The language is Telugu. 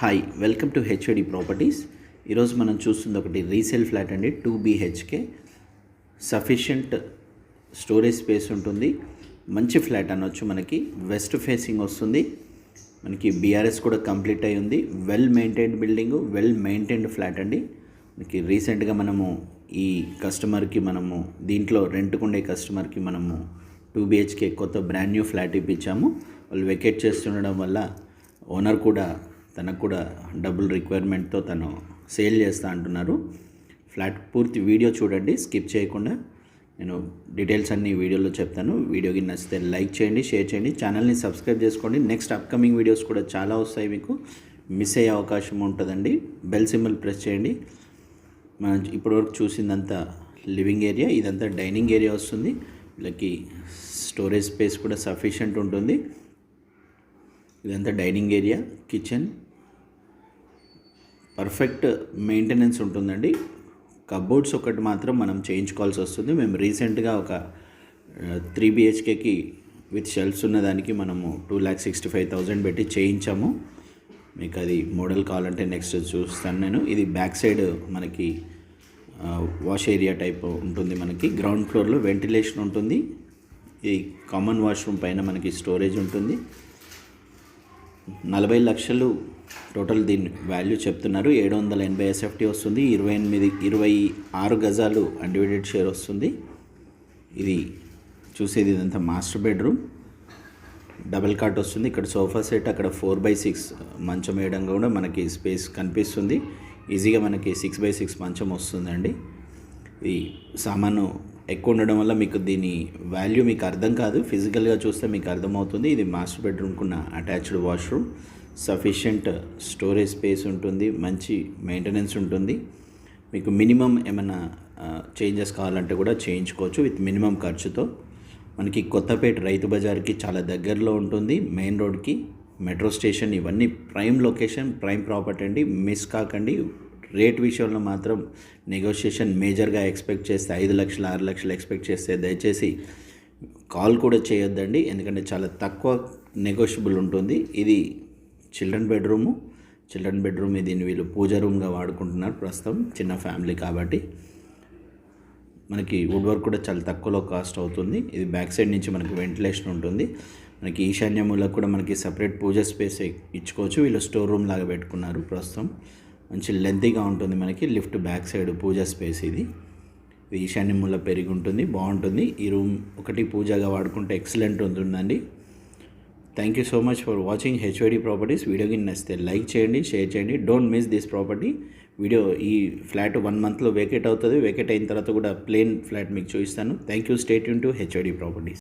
Hi, welcome to HOD properties. ఈరోజు మనం చూస్తుంది ఒకటి రీసేల్ ఫ్లాట్ అండి. 2 BHK, సఫిషియంట్ స్టోరేజ్ స్పేస్ ఉంటుంది. మంచి ఫ్లాట్ అనొచ్చు. మనకి వెస్ట్ ఫేసింగ్ వస్తుంది. మనకి బీఆర్ఎస్ కూడా కంప్లీట్ అయి ఉంది. Well maintained building, well maintained flat అండి. మనకి రీసెంట్గా మనము ఈ కస్టమర్కి దీంట్లో రెంట్కుండే కస్టమర్కి 2 BHK కొత్త బ్రాండ్ న్యూ ఫ్లాట్ ఇప్పించాము. వాళ్ళు వెకేట్ చేస్తుండడం వల్ల ఓనర్ కూడా తనకు కూడా డబుల్ రిక్వైర్మెంట్తో తను సేల్ చేస్తా అంటున్నారు. ఫ్లాట్ పూర్తి వీడియో చూడండి, స్కిప్ చేయకుండా. నేను డీటెయిల్స్ అన్ని వీడియోలో చెప్తాను. వీడియోకి నచ్చితే లైక్ చేయండి, షేర్ చేయండి, ఛానల్ని సబ్స్క్రైబ్ చేసుకోండి. నెక్స్ట్ అప్కమింగ్ వీడియోస్ కూడా చాలా వస్తాయి, మీకు మిస్ అయ్యే అవకాశం ఉంటుందండి. బెల్ సింబల్ ప్రెస్ చేయండి. మనం ఇప్పటివరకు చూసిందంతా లివింగ్ ఏరియా, ఇదంతా డైనింగ్ ఏరియా వస్తుంది. వీళ్ళకి స్టోరేజ్ స్పేస్ కూడా సఫిషియంట్ ఉంటుంది. ఇదంతా dining area, kitchen, perfect maintenance ఉంటుందండి. కబోర్డ్స్ ఒకటి మాత్రం మనం చేయించుకోవాల్సి వస్తుంది. మేము రీసెంట్గా ఒక 3 BHKకి విత్ షెల్ఫ్స్ ఉన్నదానికి 2,65,000 పెట్టి చేయించాము. మీకు అది మోడల్ కావాలంటే నెక్స్ట్ చూస్తాను నేను. ఇది బ్యాక్ సైడ్ మనకి వాష్ ఏరియా టైప్ ఉంటుంది. మనకి గ్రౌండ్ ఫ్లోర్లో వెంటిలేషన్ ఉంటుంది. ఈ కామన్ వాష్రూమ్ పైన మనకి స్టోరేజ్ ఉంటుంది. 40 లక్షలు టోటల్ దీని వాల్యూ చెప్తున్నారు. 780 SFT వస్తుంది. 26 గజాలు అన్డివైడెడ్ షేర్ వస్తుంది. ఇది చూసేది ఇదంతా మాస్టర్ బెడ్రూమ్, డబల్ కాట్ వస్తుంది. ఇక్కడ సోఫా సెట్, అక్కడ 4x6 మంచం వేయడంగా కూడా మనకి స్పేస్ కనిపిస్తుంది. ఈజీగా మనకి 6x6 మంచం వస్తుందండి. ఈ సామాను ఎక్కువ ఉండడం వల్ల మీకు దీని వాల్యూ మీకు అర్థం కాదు, ఫిజికల్గా చూస్తే మీకు అర్థమవుతుంది. ఇది మాస్టర్ బెడ్రూమ్కున్న attached washroom, sufficient storage space ఉంటుంది, మంచి మెయింటెనెన్స్ ఉంటుంది. మీకు మినిమం ఏమైనా చేంజెస్ కావాలంటే కూడా చేయించుకోవచ్చు విత్ మినిమం ఖర్చుతో. మనకి కొత్తపేట రైతు బజార్కి చాలా దగ్గరలో ఉంటుంది. మెయిన్ రోడ్కి, మెట్రో స్టేషన్, ఇవన్నీ ప్రైమ్ లొకేషన్, ప్రైమ్ ప్రాపర్టీ అండి. మిస్ కాకండి. రేట్ విషయంలో మాత్రం నెగోషియేషన్ మేజర్గా ఎక్స్పెక్ట్ చేస్తే 5 లక్షలు 6 లక్షలు ఎక్స్పెక్ట్ చేస్తే దయచేసి కాల్ కూడా చేయొద్దండి, ఎందుకంటే చాలా తక్కువ నెగోషియబుల్ ఉంటుంది. ఇది చిల్డ్రన్ బెడ్రూమ్ దీన్ని వీళ్ళు పూజ రూమ్గా వాడుకుంటున్నారు ప్రస్తుతం, చిన్న ఫ్యామిలీ కాబట్టి. మనకి వుడ్ వర్క్ కూడా చాలా తక్కువలో కాస్ట్ అవుతుంది. ఇది బ్యాక్ సైడ్ నుంచి మనకి వెంటిలేషన్ ఉంటుంది. మనకి ఈశాన్య మూలకు కూడా మనకి సపరేట్ పూజ స్పేస్ ఇచ్చుకోవచ్చు. వీళ్ళు స్టోర్ రూమ్ లాగా పెట్టుకున్నారు ప్రస్తుతం. మంచి లెంతీగా ఉంటుంది. మనకి లిఫ్ట్ బ్యాక్ సైడ్ పూజా స్పేస్ ఇది ఈశాన్య మూల పెరిగి ఉంటుంది, బాగుంటుంది. ఈ రూమ్ ఒకటి పూజగా వాడుకుంటే ఎక్సలెంట్ ఉంటుందండి. Thank you so much for watching HOD properties. వీడియోకి నచ్చితే లైక్ చేయండి, షేర్ చేయండి. Don't miss this property video. ఈ ఫ్లాట్ 1 మంత్లో వేకేట్ అవుతుంది. వేకేట్ అయిన తర్వాత కూడా ప్లేన్ ఫ్లాట్ మీకు చూపిస్తాను. Thank you. Stay tune to HOD properties.